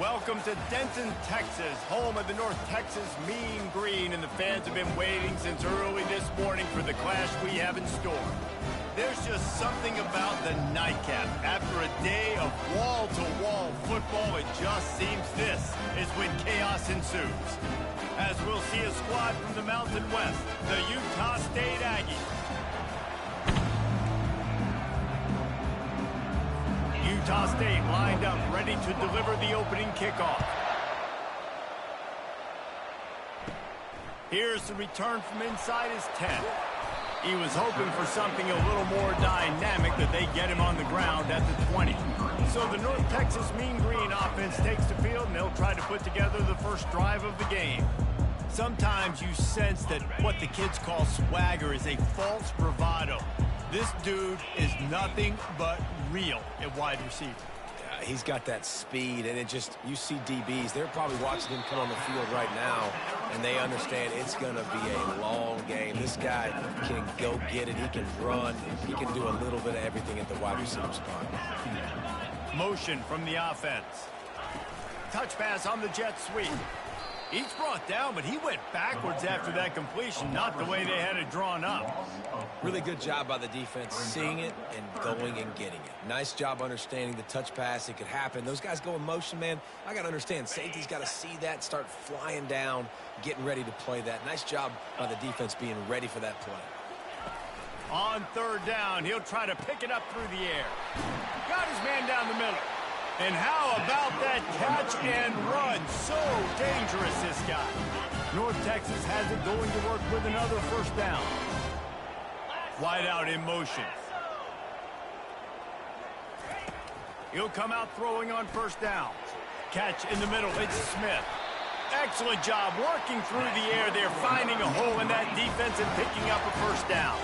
Welcome to Denton, Texas, home of the North Texas Mean Green, and the fans have been waiting since early this morning for the clash we have in store. There's just something about the nightcap. After a day of wall-to-wall football, it just seems this is when chaos ensues. As we'll see a squad from the Mountain West, the Utah State Aggies. Utah State lined up, ready to deliver the opening kickoff. Here's the return from inside his 10. He was hoping for something a little more dynamic, that they get him on the ground at the 20. So the North Texas Mean Green offense takes the field, and they'll try to put together the first drive of the game. Sometimes you sense that what the kids call swagger is a false bravado. This dude is nothing but real at wide receiver. He's got that speed, and you see DBs, they're probably watching him come on the field right now, and they understand it's going to be a long game. This guy can go get it. He can run. He can do a little bit of everything at the wide receiver spot. Motion from the offense. Touch pass on the jet sweep. He's brought down, but he went backwards after that completion, not the way they had it drawn up. Really good job by the defense, seeing it and going and getting it. Nice job understanding the touch pass. It could happen. Those guys go in motion, man. I got to understand, safety's got to see that, start flying down, getting ready to play that. Nice job by the defense being ready for that play. On third down, he'll try to pick it up through the air. Got his man down the middle. And how about that catch and run? So dangerous, this guy. North Texas has it going to work with another first down. Wide out in motion. He'll come out throwing on first down. Catch in the middle. It's Smith. Excellent job working through the air there, finding a hole in that defense and picking up a first down.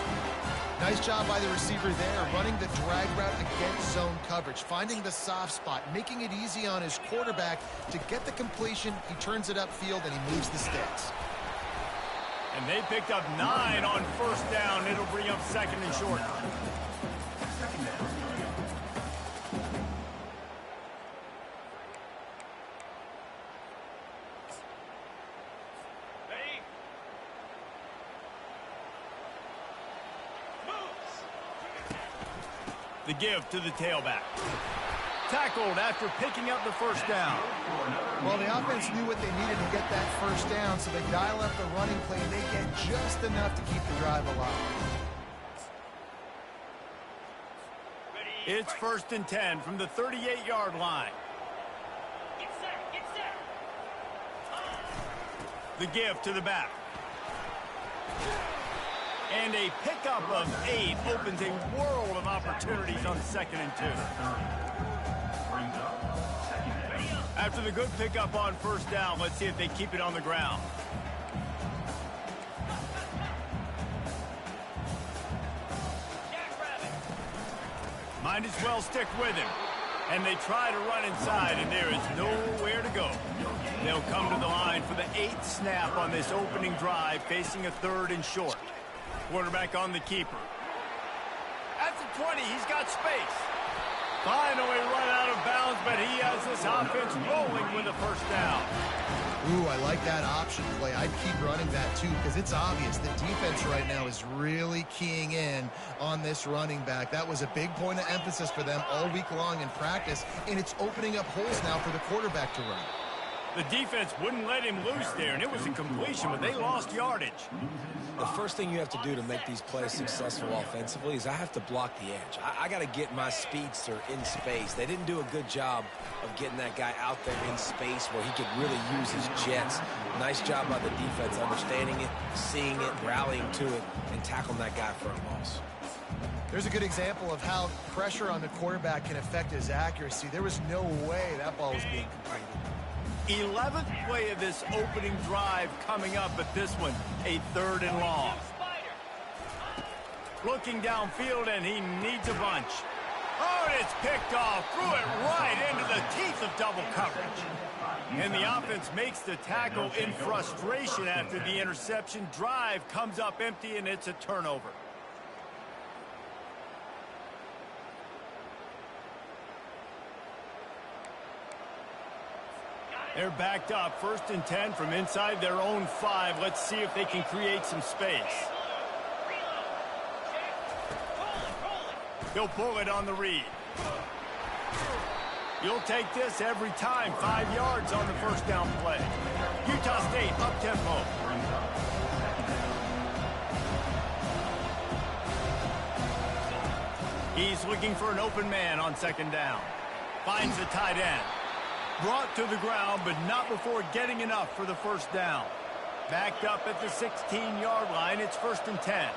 Nice job by the receiver there, running the drag route against zone coverage, finding the soft spot, making it easy on his quarterback to get the completion. He turns it upfield, and he moves the sticks. And they picked up 9 on first down. It'll bring up second and short. The give to the tailback. Tackled after picking up the first down. Well, the offense knew what they needed to get that first down, so they dial up the running play, and they get just enough to keep the drive alive. It's 1st and 10 from the 38-yard line. Get set. The give to the back. And a pickup of 8 opens a world of opportunities on 2nd and 2. After the good pickup on first down, let's see if they keep it on the ground. Might as well stick with him. And they try to run inside, and there is nowhere to go. They'll come to the line for the 8th snap on this opening drive, facing a 3rd and short. Quarterback on the keeper. At the 20, he's got space. Finally run out of bounds, but he has this offense rolling with a first down. Ooh, I like that option play. I'd keep running that, too, because it's obvious the defense right now is really keying in on this running back. That was a big point of emphasis for them all week long in practice, and it's opening up holes now for the quarterback to run. The defense wouldn't let him loose there, and it was a completion, but they lost yardage. The first thing you have to do to make these plays successful offensively is I have to block the edge. I got to get my speedster in space. They didn't do a good job of getting that guy out there in space where he could really use his jets. Nice job by the defense, understanding it, seeing it, rallying to it, and tackling that guy for a loss. There's a good example of how pressure on the quarterback can affect his accuracy. There was no way that ball was being completed. 11th play of this opening drive coming up, but this one, a 3rd and long. Looking downfield, and he needs a bunch. Oh, and it's picked off. Threw it right into the teeth of double coverage. And the offense makes the tackle in frustration after the interception. Drive comes up empty, and it's a turnover. They're backed up, 1st and 10 from inside their own 5. Let's see if they can create some space. He'll pull it on the read. You'll take this every time. 5 yards on the 1st down play. Utah State up-tempo. He's looking for an open man on 2nd down. Finds the tight end. Brought to the ground, but not before getting enough for the 1st down. Backed up at the 16-yard line. It's 1st and 10.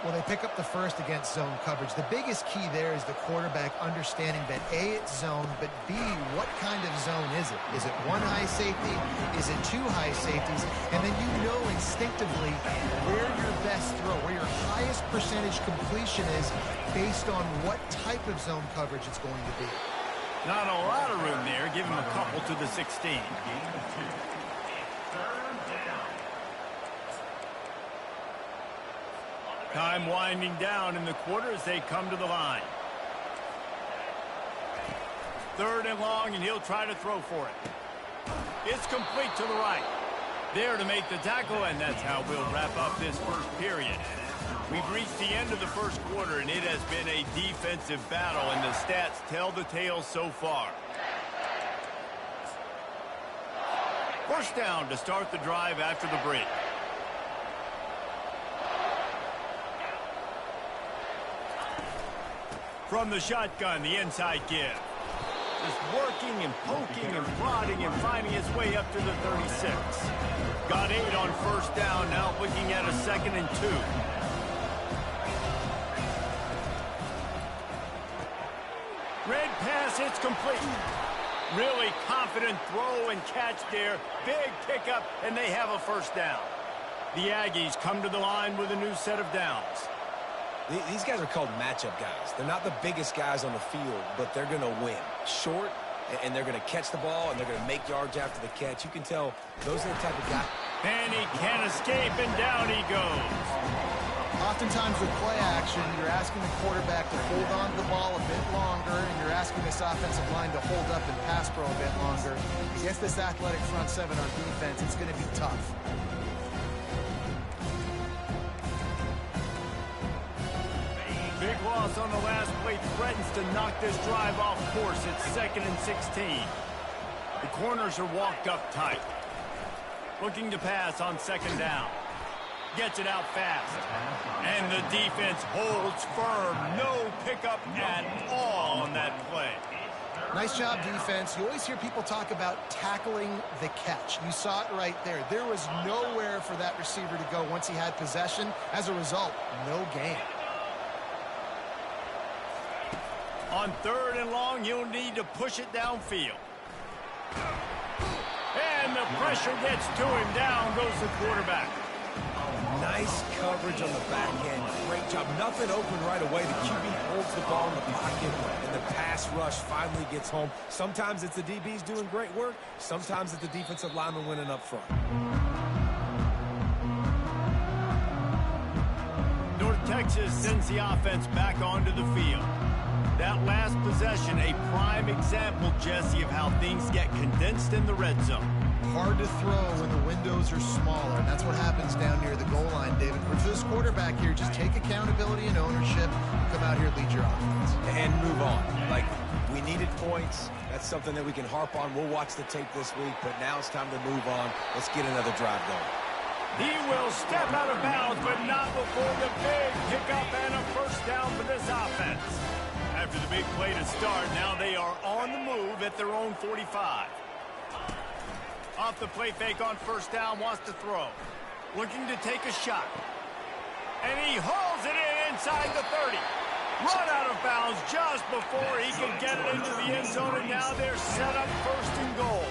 Well, they pick up the 1st against zone coverage. The biggest key there is the quarterback understanding that A, it's zone, but B, what kind of zone is it? Is it 1 high safety? Is it 2 high safeties? And then you know instinctively where your best throw, where your highest percentage completion is based on what type of zone coverage it's going to be. Not a lot of room there. Give him a couple to the 16. Time winding down in the quarter as they come to the line. 3rd and long, and he'll try to throw for it. It's complete to the right. There to make the tackle, and that's how we'll wrap up this 1st period. We've reached the end of the 1st quarter, and it has been a defensive battle, and the stats tell the tale so far. 1st down to start the drive after the break. From the shotgun, the inside give. Just working and poking and prodding and finding his way up to the 36. Got 8 on 1st down, now looking at a 2nd and 2. Red pass, it's complete. Really confident throw and catch there. Big pickup, and they have a 1st down. The Aggies come to the line with a new set of downs. These guys are called matchup guys. They're not the biggest guys on the field, but they're going to win. Short, and they're going to catch the ball, and they're going to make yards after the catch. You can tell those are the type of guys. And he can't escape, and down he goes. Oftentimes with play action, you're asking the quarterback to hold on to the ball a bit longer, and you're asking this offensive line to hold up and pass pro a bit longer. Against this athletic front 7 on defense, it's going to be tough. Big loss on the last play, threatens to knock this drive off course. It's 2nd and 16. The corners are walked up tight. Looking to pass on 2nd down. Gets it out fast. And the defense holds firm. No pickup at all on that play. Nice job, defense. You always hear people talk about tackling the catch. You saw it right there. There was nowhere for that receiver to go once he had possession. As a result, no gain. On 3rd and long, you'll need to push it downfield. And the pressure gets to him. Down goes the quarterback. Nice coverage on the back end. Great job. Nothing open right away. The QB holds the ball in the pocket, and the pass rush finally gets home. Sometimes it's the DBs doing great work. Sometimes it's the defensive lineman winning up front. North Texas sends the offense back onto the field. That last possession, a prime example, Jesse, of how things get condensed in the red zone. Hard to throw when the windows are smaller, and that's what happens down near the goal line, David. For this quarterback here, just take accountability and ownership and come out here and lead your offense. And move on. Like, we needed points. That's something that we can harp on. We'll watch the tape this week, but now it's time to move on. Let's get another drive going. He will step out of bounds, but not before the big pickup and a 1st down for this offense. After the big play to start, now they are on the move at their own 45. Off the play fake on 1st down, wants to throw. Looking to take a shot. And he hauls it in inside the 30. Run out of bounds just before he can get it into the end zone, and now they're set up 1st and goal.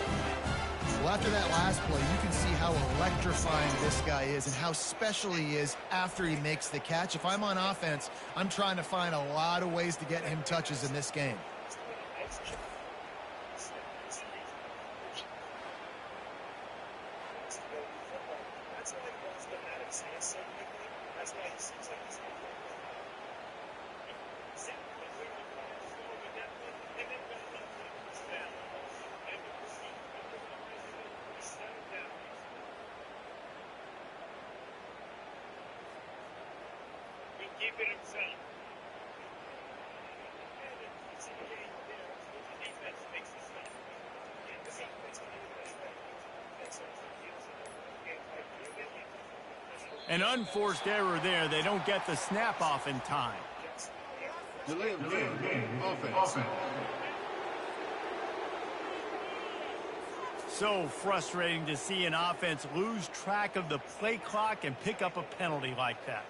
Well, after that last play, you can see how electrifying this guy is and how special he is after he makes the catch. If I'm on offense, I'm trying to find a lot of ways to get him touches in this game. keep it himself. An unforced error there. They don't get the snap off in time. Delay of game. Offense. So frustrating to see an offense lose track of the play clock and pick up a penalty like that.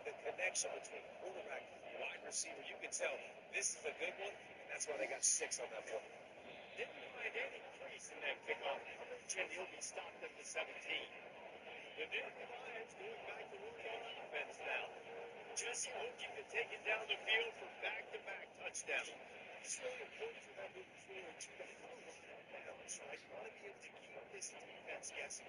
The connection between quarterback and wide receiver, you can tell this is a good one, and that's why they got 6 on that play. Didn't find any crease in that kickoff coverage, and he'll be stopped at the 17. The Nittany Lions going back to work on offense now. Jesse looking to take it down the field for back-to-back touchdowns. It's really important for them moving forward to have a lot of balance, right? You want to be able to keep this defense guessing.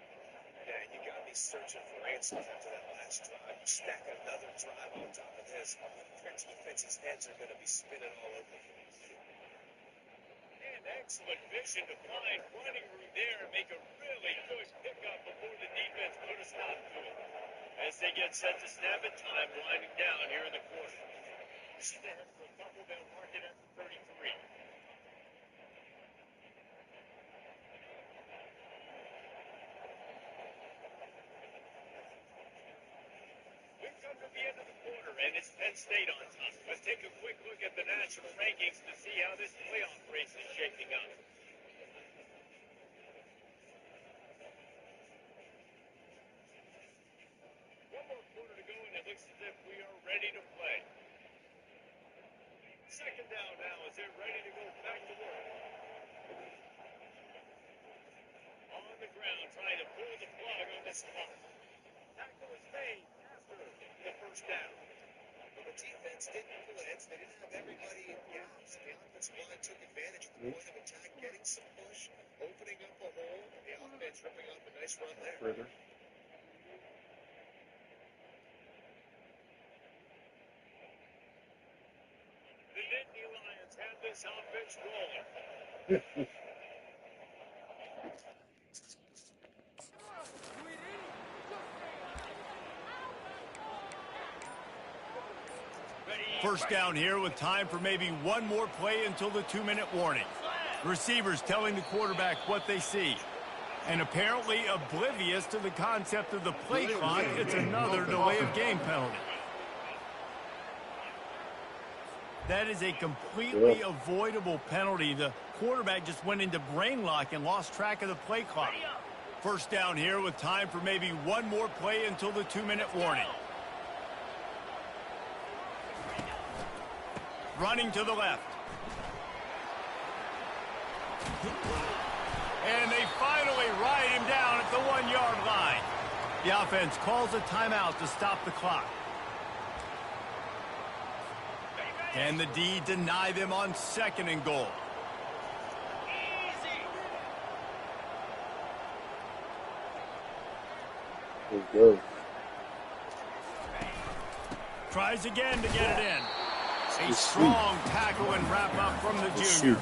Yeah, and you got to be searching for answers after that last drive. You stack another drive on top of this, their defense's heads are going to be spinning all over the place. And excellent vision to find running room there and make a really good pickup before the defense put a stop to it. As they get set to snap it, time winding down here in the quarter. See the head for a couple, they'll mark it at the 33. We've come to the end of the quarter, and it's Penn State on top. Let's take a quick look at the national rankings to see how this playoff race is shaping up. One more quarter to go, and it looks as if we are ready to play. Second down now as they're ready to go back to work. On the ground, trying to pull the plug on this clock. Tackle is made after the first down. Well, the defense didn't blitz. They didn't have everybody in gaps. The offensive line took advantage at the point of attack, getting some push, opening up a hole. The offense ripping off a nice run there. Further. The Nittany Lions have this offense rolling. First down here with time for maybe one more play until the 2-minute warning. Receivers telling the quarterback what they see. And apparently oblivious to the concept of the play clock, it's another delay of game penalty. That is a completely avoidable penalty. The quarterback just went into brain lock and lost track of the play clock. First down here with time for maybe one more play until the 2-minute warning. Running to the left. And they finally ride him down at the 1-yard line. The offense calls a timeout to stop the clock. Can the D deny them on 2nd and goal? Let's go. Tries again to get it in. A strong tackle and wrap up from the junior.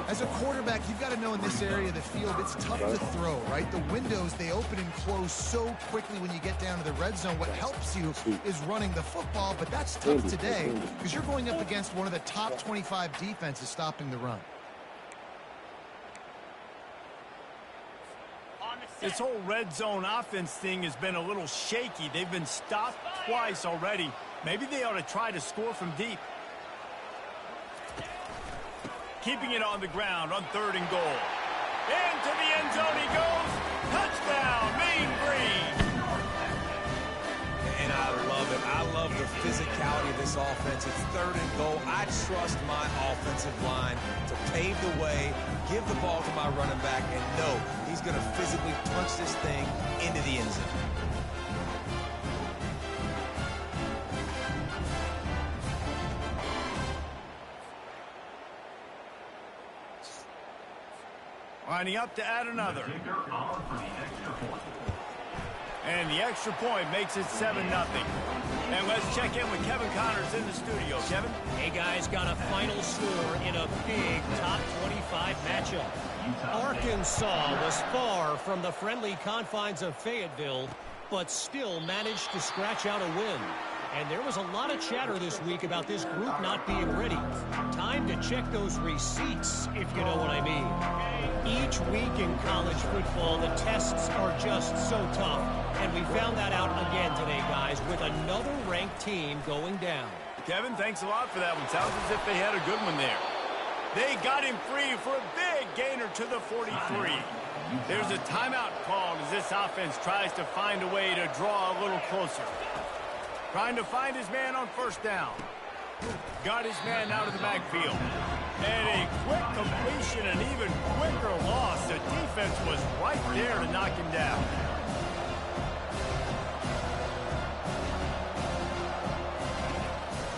As a quarterback, you've got to know in this area of the field, it's tough to throw, right? The windows, they open and close so quickly when you get down to the red zone. What helps you is running the football, but that's tough today because you're going up against one of the top 25 defenses stopping the run. This whole red zone offense thing has been a little shaky. They've been stopped twice already. Maybe they ought to try to score from deep. Keeping it on the ground on 3rd and goal. Into the end zone he goes. Touchdown, Mean Green. And I love it. I love the physicality of this offense. It's 3rd and goal. I trust my offensive line to pave the way, give the ball to my running back, and know he's going to physically punch this thing into the end zone. Lining up to add another. And the extra point makes it 7-0. And let's check in with Kevin Connors in the studio. Kevin? Hey, guys, got a final score in a big top 25 matchup. Arkansas was far from the friendly confines of Fayetteville, but still managed to scratch out a win. And there was a lot of chatter this week about this group not being ready. Time to check those receipts, if you know what I mean. Each week in college football, the tests are just so tough. And we found that out again today, guys, with another ranked team going down. Kevin, thanks a lot for that one. Sounds as if they had a good one there. They got him free for a big gainer to the 43. There's a timeout called as this offense tries to find a way to draw a little closer. Trying to find his man on first down. Got his man out of the backfield. And a quick completion, an even quicker loss. The defense was right there to knock him down.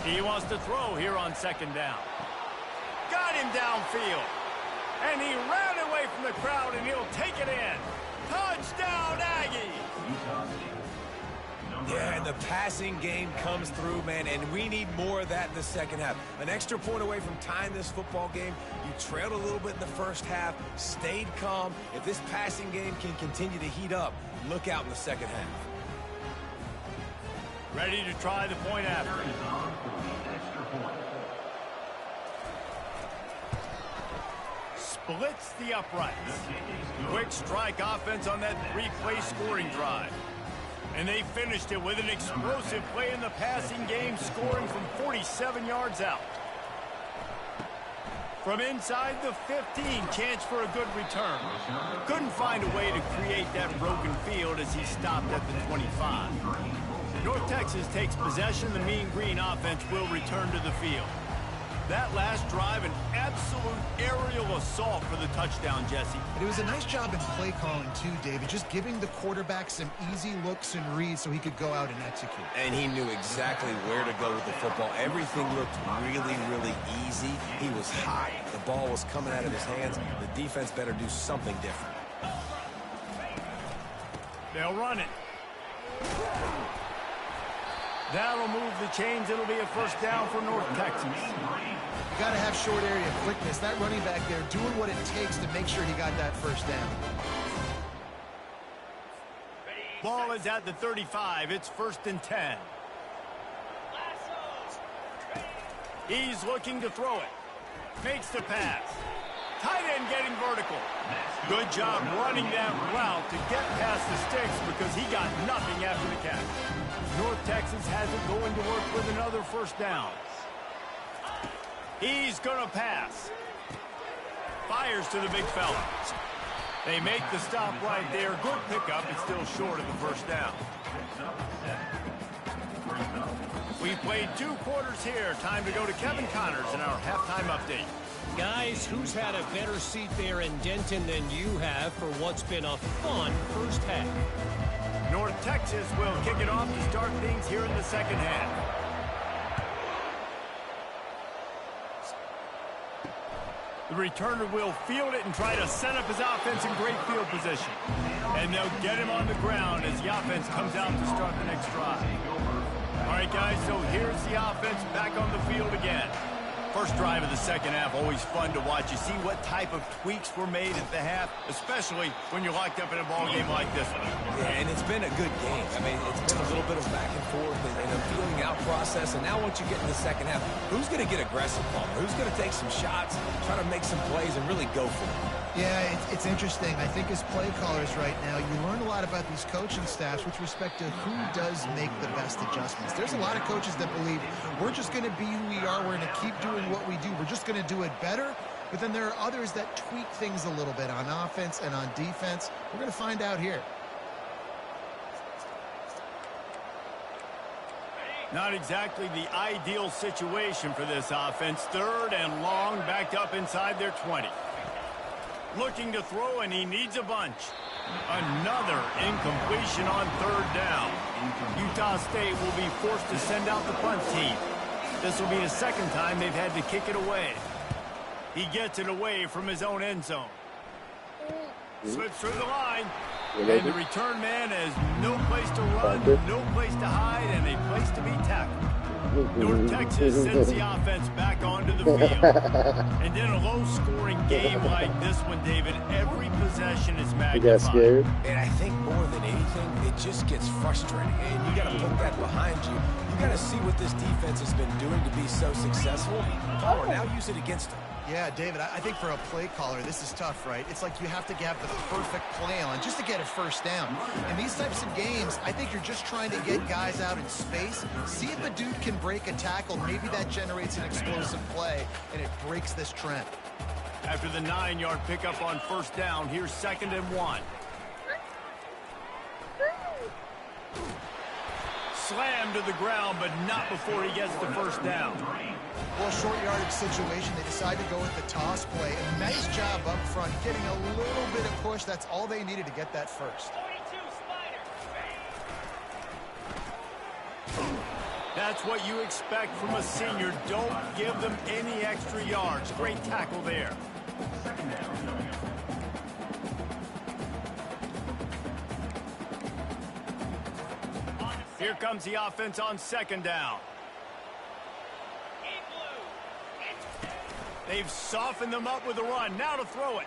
He wants to throw here on second down. Got him downfield. And he ran away from the crowd, and he'll take it in. Touchdown, Aggies! Yeah, and the passing game comes through, man, and we need more of that in the second half. An extra point away from tying this football game. You trailed a little bit in the first half, stayed calm. If this passing game can continue to heat up, look out in the second half. Ready to try the point after. Splits the uprights. Quick strike offense on that three-play scoring drive. And they finished it with an explosive play in the passing game, scoring from 47 yards out. From inside the 15, chance for a good return. Couldn't find a way to create that broken field as he stopped at the 25. North Texas takes possession. The Mean Green offense will return to the field. That last drive, an absolute aerial assault for the touchdown, Jesse. And it was a nice job in play calling, too, David, just giving the quarterback some easy looks and reads so he could go out and execute. And he knew exactly where to go with the football. Everything looked really, really easy. He was hot. The ball was coming out of his hands. The defense better do something different. They'll run it. That'll move the chains. It'll be a first down for North Texas. You got to have short area quickness. That running back there doing what it takes to make sure he got that first down. Ball is at the 35. It's 1st and 10. He's looking to throw it. Makes the pass. Tight end getting vertical. Good job running that route to get past the sticks because he got nothing after the catch. North Texas has it going to work with another first down. He's going to pass. Fires to the big fella. They make the stop right there. Good pickup. It's still short of the first down. We played 2 quarters here. Time to go to Kevin Connors in our halftime update. Guys, who's had a better seat there in Denton than you have for what's been a fun first half? North Texas will kick it off to start things here in the second half. The returner will field it and try to set up his offense in great field position. And they'll get him on the ground as the offense comes out to start the next drive. All right, guys, so here's the offense back on the field again. First drive of the second half, always fun to watch. You see what type of tweaks were made at the half, especially when you're locked up in a ball game like this one. Yeah, and it's been a good game. I mean, it's been a little bit of back and forth and a feeling out process. And now once you get in the second half, who's going to get aggressive, Palmer? Who's going to take some shots, try to make some plays, and really go for it? Yeah, it's interesting. I think as play callers right now, you learn a lot about these coaching staffs with respect to who does make the best adjustments. There's a lot of coaches that believe we're just going to be who we are. We're going to keep doing what we do. We're just going to do it better. But then there are others that tweak things a little bit on offense and on defense. We're going to find out here. Not exactly the ideal situation for this offense. 3rd and long, backed up inside their 20. Looking to throw, and he needs a bunch. Another incompletion on 3rd down. Utah State will be forced to send out the punt team. This will be the second time they've had to kick it away. He gets it away from his own end zone. Slips through the line. And the return man has no place to run, no place to hide, and a place to be tackled. North Texas sends the offense back onto the field. And in a low-scoring game like this one, David, every possession is magnified. You got scared? And I think more than anything, it just gets frustrating. And you got to put that behind you. You got to see what this defense has been doing to be so successful. Power, now use it against them. Yeah, David, I think for a play caller, this is tough, right? It's like you have to have the perfect play on just to get a first down. In these types of games, I think you're just trying to get guys out in space, see if a dude can break a tackle. Maybe that generates an explosive play, and it breaks this trend. After the 9-yard pickup on first down, here's 2nd and 1. Slammed to the ground, but not before he gets the first down. Well, short yardage situation, they decide to go with the toss play. A nice job up front, getting a little bit of push. That's all they needed to get that first. 42 Spider. That's what you expect from a senior. Don't give them any extra yards. Great tackle there. Here comes the offense on 2nd down. They've softened them up with a run. Now to throw it.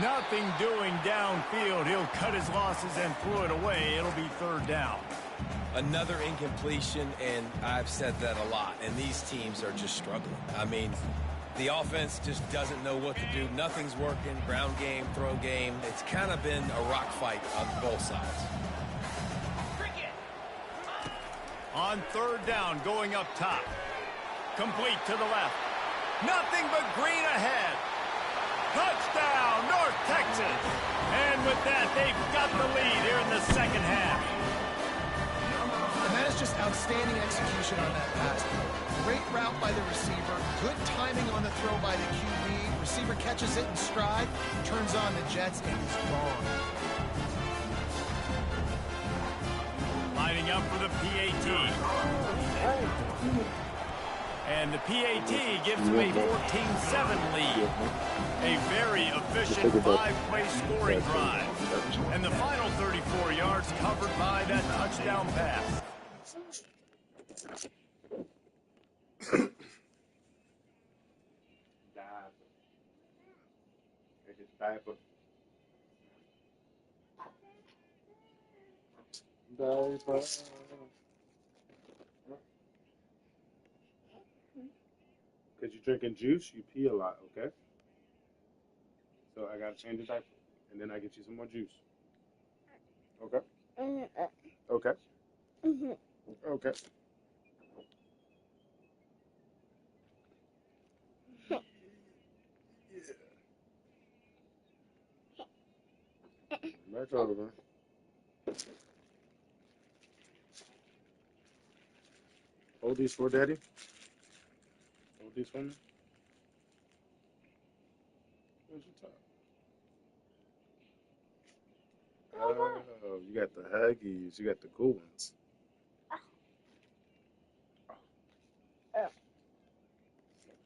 Nothing doing downfield. He'll cut his losses and throw it away. It'll be 3rd down. Another incompletion, and I've said that a lot, and these teams are just struggling. I mean, the offense just doesn't know what to do. Nothing's working. Ground game, throw game. It's kind of been a rock fight on both sides. On 3rd down, going up top. Complete to the left. Nothing but green ahead. Touchdown, North Texas. And with that, they've got the lead here in the 2nd half. And that is just outstanding execution on that pass. Great route by the receiver. Good timing on the throw by the QB. Receiver catches it in stride, turns on the jets, and is gone. Lining up for the PAT. And the PAT gives them a 14-7 lead. A very efficient 5-play scoring drive. And the final 34 yards covered by that touchdown pass. Because you're drinking juice, you pee a lot, okay? So I gotta change the diaper, and then I get you some more juice. Okay? Okay? Okay. Back over. Hold these for Daddy. Hold these for me. Where's your top? Oh, you got the Huggies. You got the cool ones.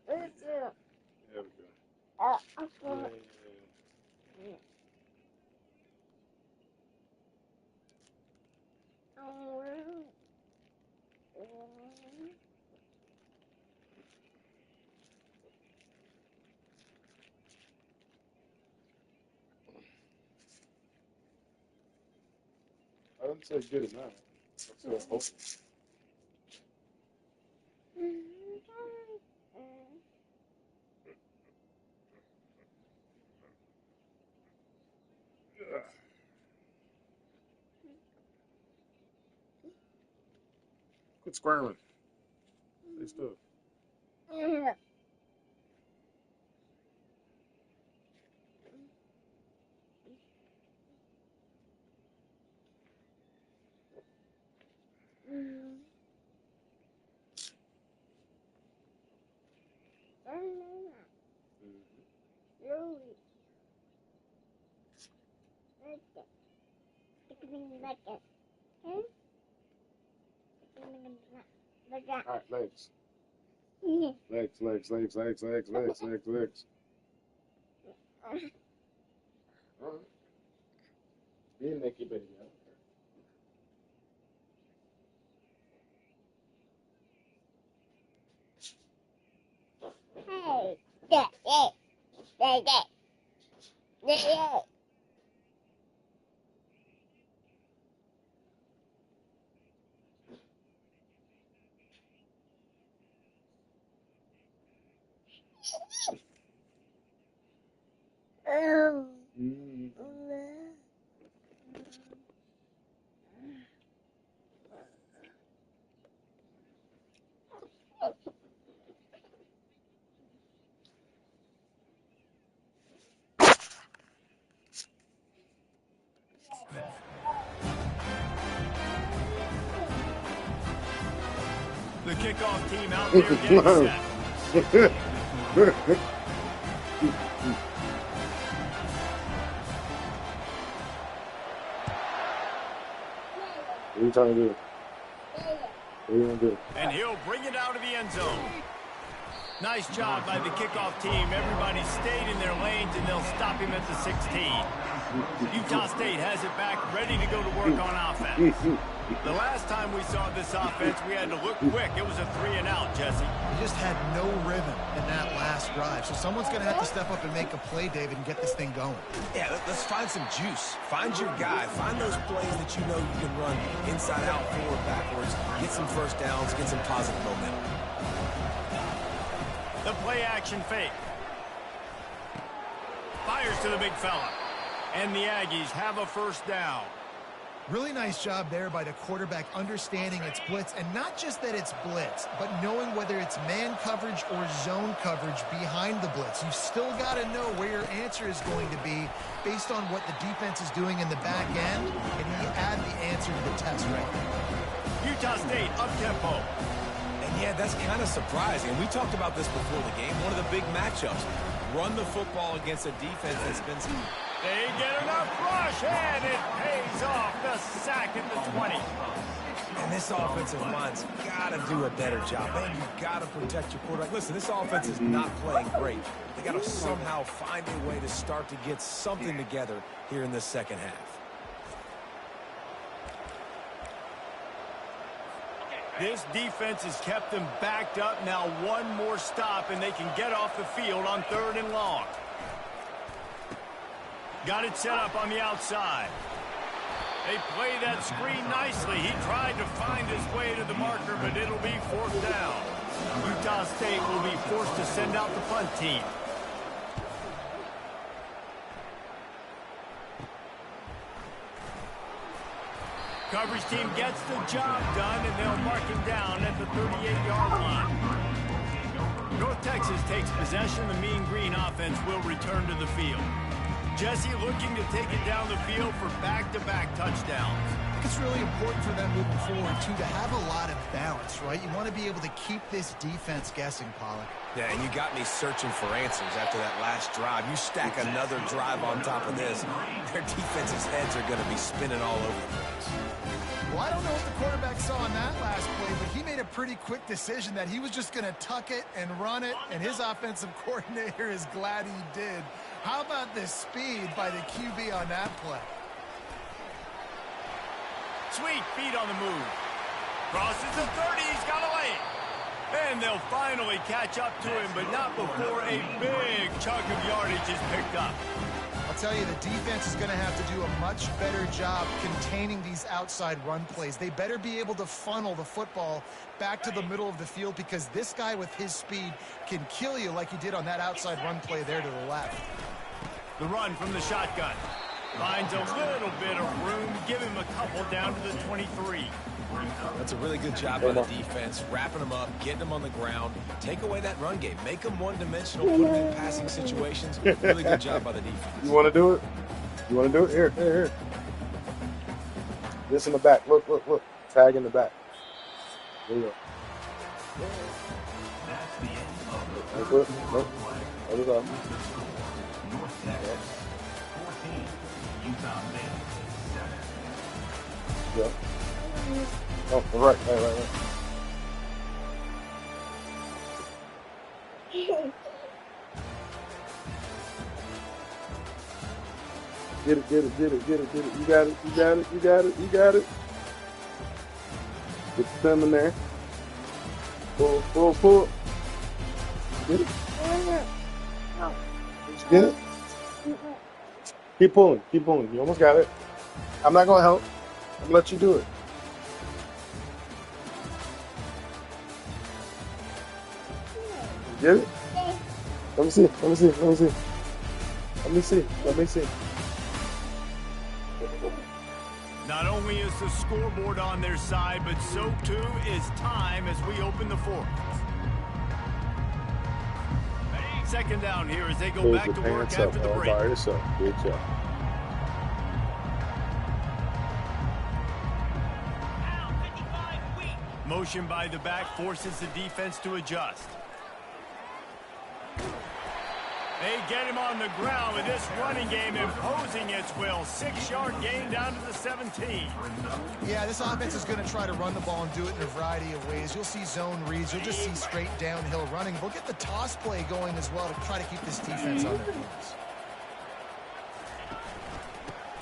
There we go. Yeah. I didn't say good enough. I said hope. Quit squirming. Stay still. All right, legs. Legs, legs, legs, legs, legs, legs, legs, legs. All right. Bien de aquí, baby. The kickoff team out there getting set. What are you trying to do? What do you want to do? And he'll bring it out of the end zone. Nice job by the kickoff team. Everybody stayed in their lanes, and they'll stop him at the 16. Utah State has it back, ready to go to work on offense. The last time we saw this offense, we had to look quick. It was a 3-and-out, Jesse. He just had no rhythm in that last drive. So someone's going to have to step up and make a play, David, and get this thing going. Yeah, let's find some juice. Find your guy. Find those plays that you know you can run inside out, forward, backwards. Get some first downs. Get some positive momentum. The play-action fake. Fires to the big fella. And the Aggies have a first down. Really nice job there by the quarterback understanding it's blitz, and not just that it's blitz, but knowing whether it's man coverage or zone coverage behind the blitz. You've still got to know where your answer is going to be based on what the defense is doing in the back end, and you add the answer to the test right there. Utah State up-tempo. And yeah, that's kind of surprising. We talked about this before the game. One of the big matchups. Run the football against a defense that's been... They get enough rush, and it pays off. The sack at the 20. And this offensive line's got to do a better job. Man, you've got to protect your quarterback. Listen, this offense is not playing great. They got to somehow find a way to start to get something together here in the second half. This defense has kept them backed up. Now one more stop, and they can get off the field on 3rd and long. Got it set up on the outside. They play that screen nicely. He tried to find his way to the marker, but it'll be 4th down. Utah State will be forced to send out the punt team. Coverage team gets the job done, and they'll mark him down at the 38-yard line. North Texas takes possession. The Mean Green offense will return to the field. Jesse looking to take it down the field for back-to-back touchdowns. I think it's really important for them moving forward, too, to have a lot of balance, right? You want to be able to keep this defense guessing, Pollack. Yeah, and you got me searching for answers after that last drive. You stack another drive on top of this, their defense's heads are going to be spinning all over the place. Well, I don't know what the quarterback saw on that last play, but he made a pretty quick decision that he was just going to tuck it and run it, and his offensive coordinator is glad he did. How about the speed by the QB on that play? Sweet feet on the move. Crosses the 30. He's got a lane. And they'll finally catch up to him, but not before a big chunk of yardage is picked up. I'll tell you, the defense is going to have to do a much better job containing these outside run plays. They better be able to funnel the football back to the middle of the field, because this guy with his speed can kill you like he did on that outside run play there to the left. The run from the shotgun. Finds a little bit of room. Give him a couple down to the 23. That's a really good job by the defense, wrapping them up, getting them on the ground, take away that run game, make them one-dimensional, put them in passing situations. Really good job by the defense. You want to do it? You want to do it? Here. This in the back. Look. Tag in the back. There you go. That's it. Nope. That was up. Yeah. Oh, right. Get it. You got it. Get the thumb in there. Pull. Get it. Get it. Keep pulling. You almost got it. I'm not going to help. I'm going to let you do it. Get it? Let me see. Not only is the scoreboard on their side, but so too is time as we open the fourth. Second down here as they go back to work after the break. Good job. Motion by the back forces the defense to adjust. They get him on the ground with this running game imposing its will. 6-yard gain down to the 17. Yeah, this offense is going to try to run the ball and do it in a variety of ways. You'll see zone reads. You'll just see straight downhill running. We'll get the toss play going as well to try to keep this defense on their heels.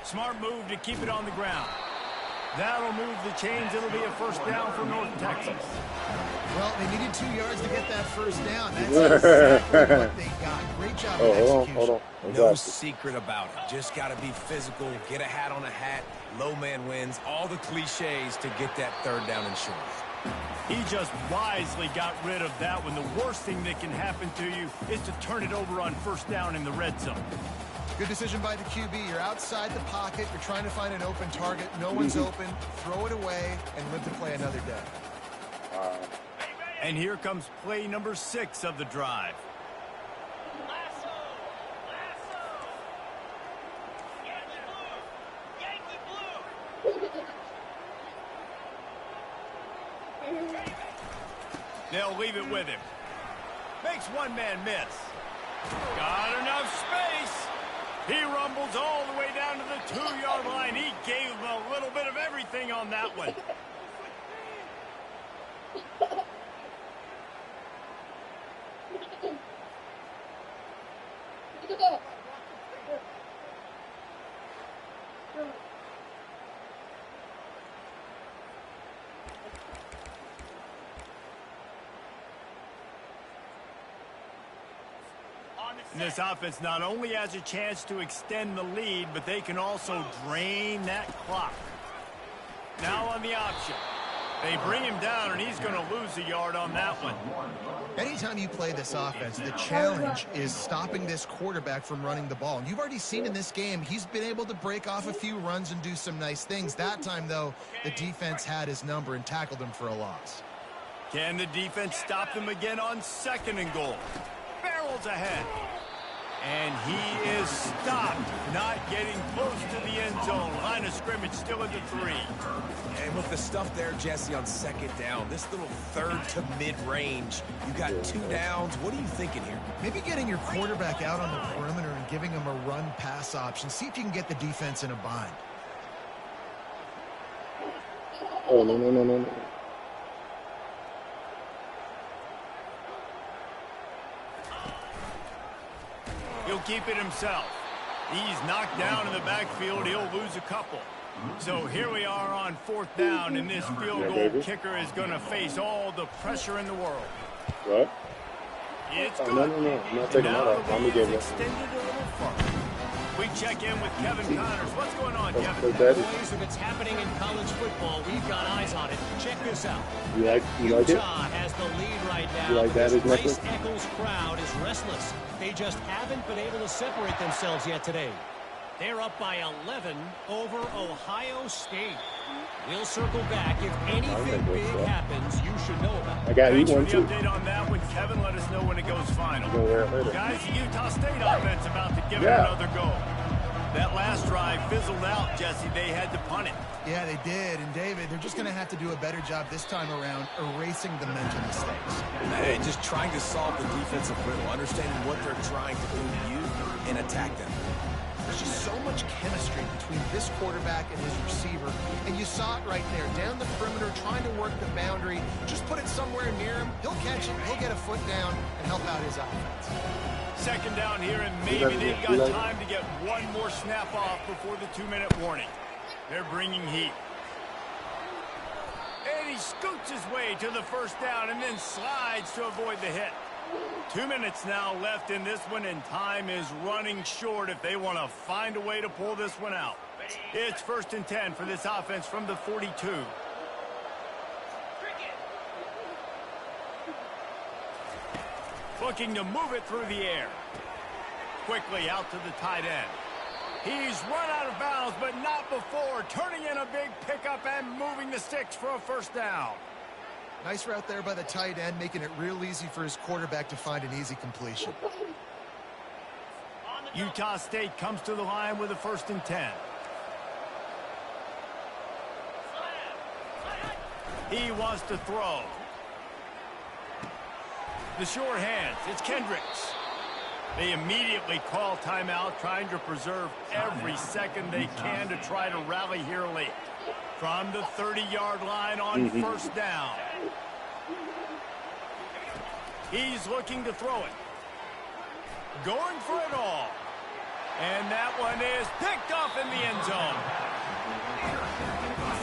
Smart move to keep it on the ground. That'll move the chains. It'll be a first down for North Texas. Well, they needed 2 yards to get that first down. That's exactly what they got. Great job of execution. Hold on. No secret about it. Just got to be physical, get a hat on a hat, low man wins, all the cliches to get that third down and short. He just wisely got rid of that when the worst thing that can happen to you is to turn it over on first down in the red zone. Good decision by the QB. You're outside the pocket. You're trying to find an open target. No one's open. Throw it away and live to play another day. And here comes play number 6 of the drive. They'll leave it with him. Makes one man miss. Got enough space. He rumbles all the way down to the 2-yard line. He gave a little bit of everything on that one. And this offense not only has a chance to extend the lead, but they can also drain that clock. Now on the option. They bring him down, and he's going to lose a yard on that one. Anytime you play this offense, the challenge is stopping this quarterback from running the ball. And you've already seen in this game, he's been able to break off a few runs and do some nice things. That time, though, the defense had his number and tackled him for a loss. Can the defense stop them again on 2nd and goal? Barrels ahead. And he is stopped, not getting close to the end zone. Line of scrimmage still at the 3. And with the stuff there, Jesse, on 2nd down, this little third to mid-range, you got 2 downs. What are you thinking here? Maybe getting your quarterback out on the perimeter and giving him a run-pass option. See if you can get the defense in a bind. Oh, no. He'll keep it himself. He's knocked down in the backfield. He'll lose a couple. So here we are on 4th down, and this field goal kicker is going to face all the pressure in the world. What? It's good. No. I'm not taking that off. I'm going to give it. Extended a little further. We check in with Kevin Connors. What's going on, Kevin? Boys, if it's happening in college football, we've got eyes on it. Check this out. You like it? Utah has the lead right now. You like that as Grace Eccles' crowd is restless. They just haven't been able to separate themselves yet today. They're up by 11 over Ohio State. We'll circle back. If anything big happens, you should know about it. I got Thanks one for too. the update on that one, Kevin. Let us know when it goes final. We'll wear it later. Guys, the Utah State offense about to give it another go. That last drive fizzled out, Jesse. They had to punt it. Yeah, they did. And, David, they're just going to have to do a better job this time around erasing the mental mistakes. Hey, just trying to solve the defensive riddle, understanding what they're trying to do to you and attack them. There's just so much chemistry between this quarterback and his receiver, and you saw it right there, down the perimeter, trying to work the boundary, just put it somewhere near him, He'll catch it, he'll get a foot down, and help out his offense. Second down here, and maybe they've got time to get one more snap off before the 2-minute warning. They're bringing heat. And he scoots his way to the first down and then slides to avoid the hit. 2 minutes now left in this one, and time is running short if they want to find a way to pull this one out. It's 1st and 10 for this offense from the 42. Looking to move it through the air. Quickly out to the tight end. He's run out of bounds, but not before turning in a big pickup and moving the sticks for a first down. Nice route there by the tight end, making it real easy for his quarterback to find an easy completion. Utah State comes to the line with a 1st and 10. He wants to throw. The short hands, it's Kendricks. They immediately call timeout, trying to preserve every second they can to try to rally here late. From the 30-yard line on first down. He's looking to throw it. Going for it all. And that one is picked off in the end zone.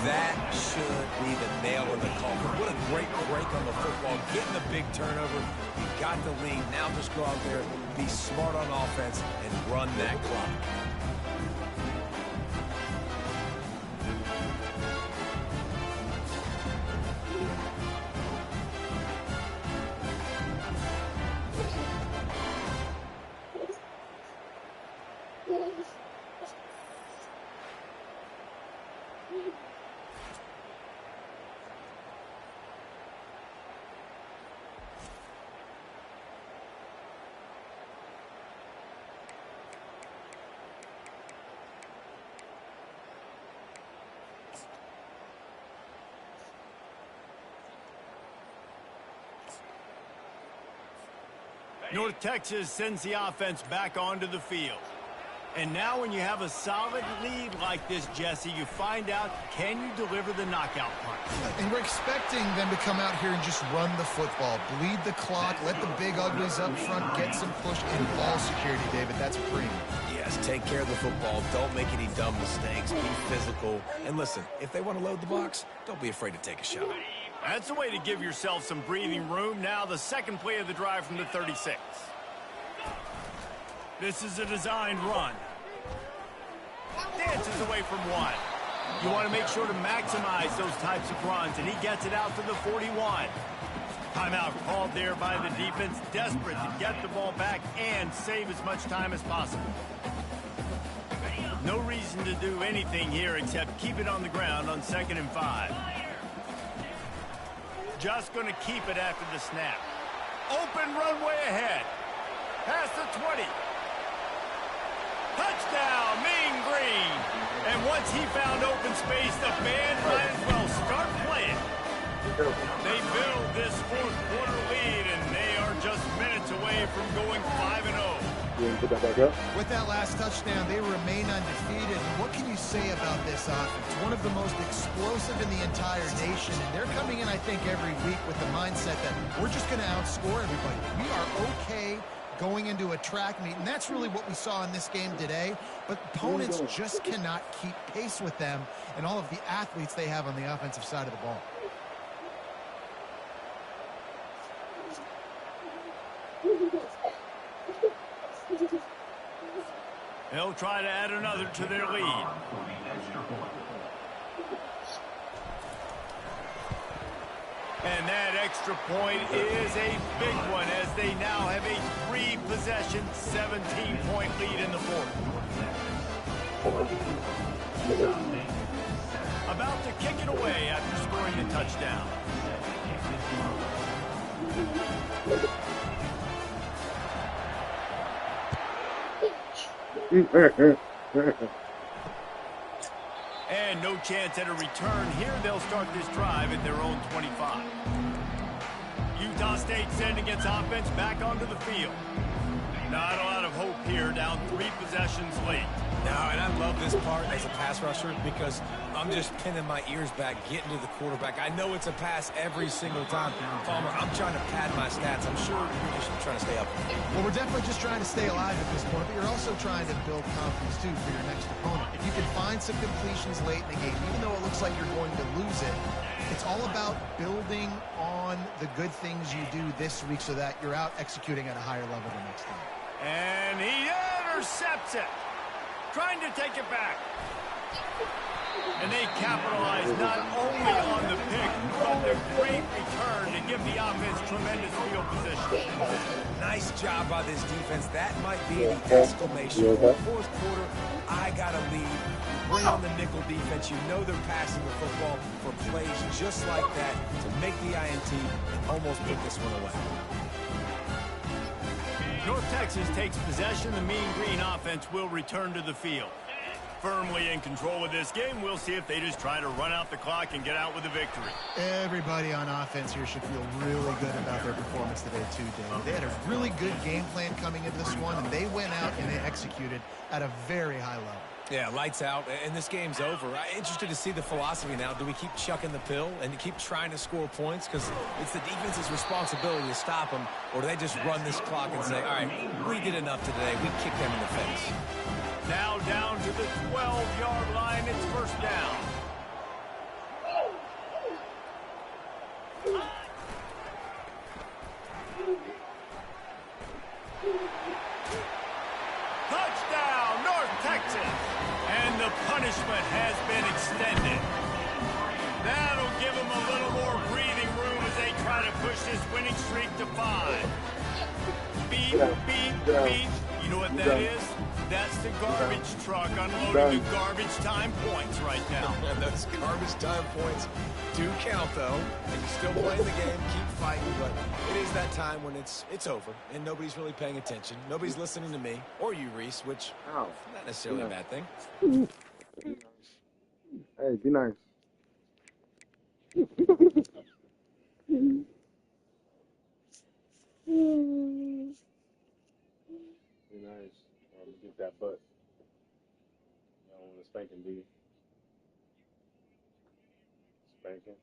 That should be the nail in the coffin. What a great break on the football. Getting a big turnover. You got the lead. Now just go out there, be smart on offense, and run that clock. North Texas sends the offense back onto the field. And now when you have a solid lead like this, Jesse, you find out, can you deliver the knockout punch? And we're expecting them to come out here and just run the football, bleed the clock, let the big uglies up front get some push and ball security, David. That's premium. Yes, take care of the football. Don't make any dumb mistakes. Be physical. And listen, if they want to load the box, don't be afraid to take a shot. That's a way to give yourself some breathing room. Now the second play of the drive from the 36. This is a designed run. Dances away from one. You want to make sure to maximize those types of runs, and he gets it out to the 41. Timeout called there by the defense, desperate to get the ball back and save as much time as possible. No reason to do anything here except keep it on the ground on 2nd and 5. Just going to keep it after the snap. Open runway ahead. Past the 20. Touchdown, Mean Green. And once he found open space, the band might as well start playing. They build this fourth quarter lead, and they are just minutes away from going 5-0. With that last touchdown, they remain undefeated. And what can you say about this offense? One of the most explosive in the entire nation. And they're coming in, I think, every week with the mindset that we're just going to outscore everybody. We are okay going into a track meet, and that's really what we saw in this game today. But opponents just cannot keep pace with them and all of the athletes they have on the offensive side of the ball. They'll try to add another to their lead. And that extra point is a big one as they now have a 3-possession, 17-point lead in the fourth. About to kick it away after scoring the touchdown. And no chance at a return here. They'll start this drive at their own 25. Utah State sending its offense back onto the field. Not a lot of hope here, down 3 possessions late. No, and I love this part as a pass rusher because I'm just pinning my ears back, getting to the quarterback. I know it's a pass every single time. Palmer, I'm trying to pad my stats. I'm sure you're just trying to stay up. Well, we're definitely just trying to stay alive at this point, but you're also trying to build confidence, too, for your next opponent. If you can find some completions late in the game, even though it looks like you're going to lose it, it's all about building on the good things you do this week so that you're out executing at a higher level the next time. And he intercepts it. Trying to take it back. And they capitalize not only on the pick, but the great return to give the offense tremendous field position. Nice job by this defense. That might be the exclamation. Fourth quarter, I got a lead. Bring on the nickel defense. You know they're passing the football for plays just like that to make the INT and almost put this one away. North Texas takes possession. The Mean Green offense will return to the field. Firmly in control of this game. We'll see if they just try to run out the clock and get out with a victory. Everybody on offense here should feel really good about their performance today, too, Dave. They had a really good game plan coming into this one, and they went out and they executed at a very high level. Yeah, lights out, and this game's over. I'm interested to see the philosophy now. Do we keep chucking the pill and keep trying to score points? Because it's the defense's responsibility to stop them, or do they just run this clock and say, all right, we did enough today. We kicked them in the face. Now down to the 12-yard line. It's first down. Touchdown, North Texas. And the punishment has been extended. That'll give them a little more breathing room as they try to push this winning streak to 5. Beat, beat, beat. You know what that is? That's the garbage truck unloading the garbage time points right now. And those garbage time points do count, though. And you're still playing the game, keep fighting. But it is that time when it's over, and nobody's really paying attention. Nobody's listening to me or you, Reese, which is not necessarily a bad thing. Hey, be nice. Be nice. Get that butt. You don't want to spanking, do you? Spanking.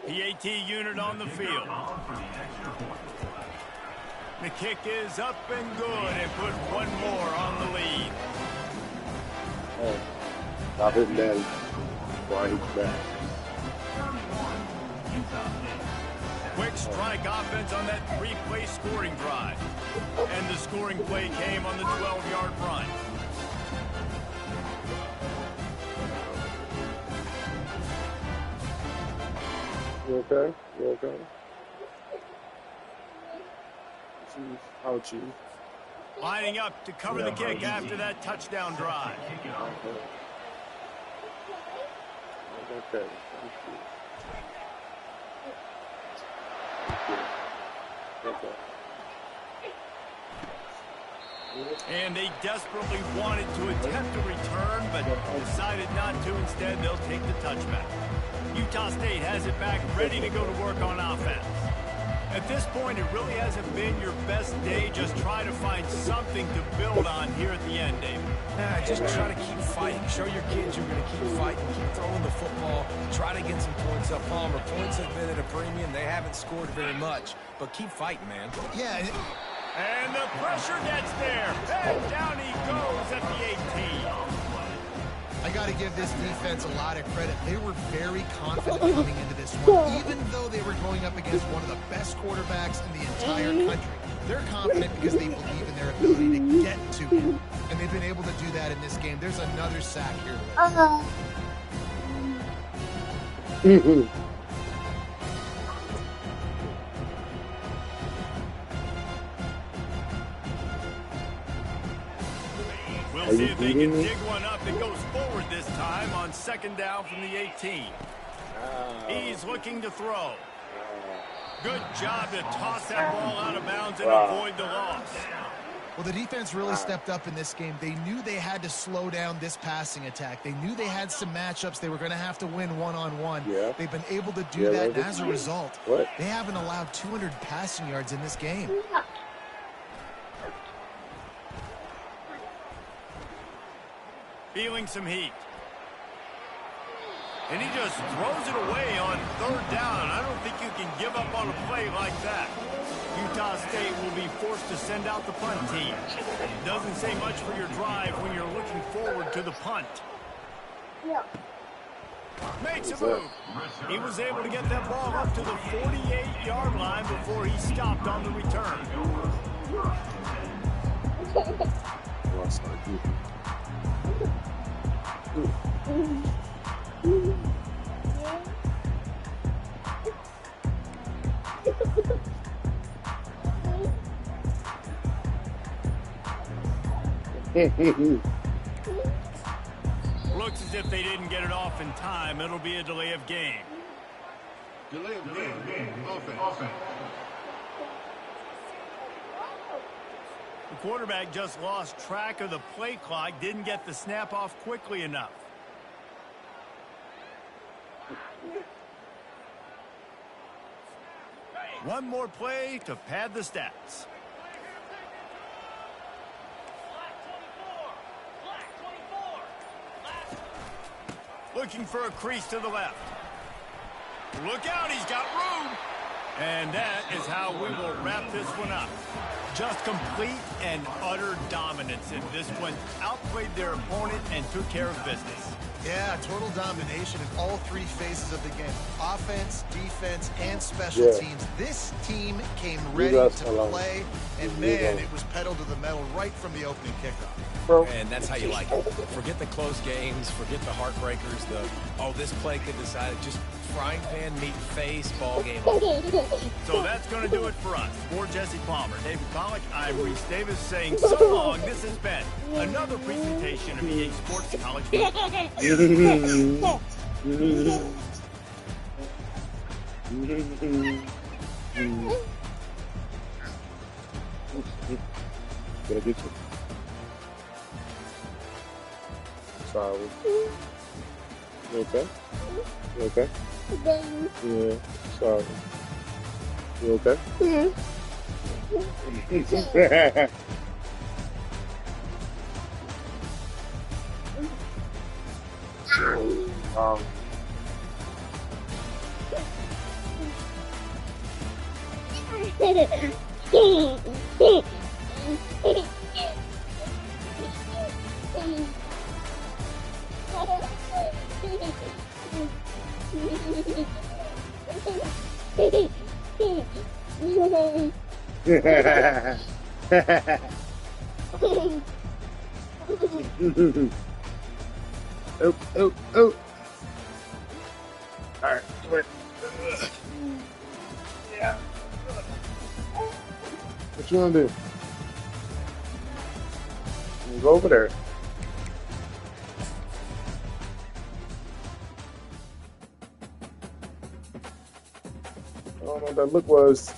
PAT unit on the field. The kick is up and good and put one more on the lead. Hey, stop hitting daddy before I hit you back. Quick strike offense on that 3-play scoring drive. And the scoring play came on the 12-yard run. You okay? You okay? How about you? Lining up to cover the kick after that touchdown drive. Okay. Okay. And they desperately wanted to attempt a return, but decided not to. Instead, they'll take the touchback. Utah State has it back, ready to go to work on offense. At this point, it really hasn't been your best day. Just try to find something to build on here at the end, David. Just try to keep fighting. Show your kids you're going to keep fighting. Keep throwing the football. Try to get some points up. Palmer, points have been at a premium. They haven't scored very much, but keep fighting, man. Yeah. And the pressure gets there. And down he goes at the 18. I got to give this defense a lot of credit. They were very confident coming into this one, even though they were going up against one of the best quarterbacks in the entire country. They're confident because they believe in their ability to get to him, and they've been able to do that in this game. There's another sack here. They'll see if they can dig one up that goes forward this time on second down from the 18. He's looking to throw. Good job to toss that ball out of bounds and avoid the loss. Well, the defense really stepped up in this game. They knew they had to slow down this passing attack. They knew they had some matchups they were going to have to win one-on-one. They've been able to do that, and as a result, they haven't allowed 200 passing yards in this game. Feeling some heat. And he just throws it away on third down. I don't think you can give up on a play like that. Utah State will be forced to send out the punt team. Doesn't say much for your drive when you're looking forward to the punt. Makes a move. He was able to get that ball up to the 48-yard line before he stopped on the return. Looks as if they didn't get it off in time. It'll be a delay of game. Delay of game. Offense. The quarterback just lost track of the play clock, didn't get the snap off quickly enough. One more play to pad the stats. Looking for a crease to the left. Look out, he's got room. And that is how we will wrap this one up. Just complete and utter dominance in this one. Outplayed their opponent and took care of business. Yeah, total domination in all three phases of the game. Offense, defense, and special teams. This team came ready to play, and man, it was pedal to the metal right from the opening kickoff. And that's how you like it. Forget the close games, forget the heartbreakers, this play could decide it. Just frying pan, meat face, ball game. So that's going to do it for us. For Jesse Palmer, David Pollack, I'm Reese Davis saying so long. This has been another presentation of EA Sports College Football. Gonna get you. Sorry. You okay? You okay? Yeah. Sorry. You okay? Oh. All right, wait. Yeah. What you want to do? Go over there. I don't know what that look was.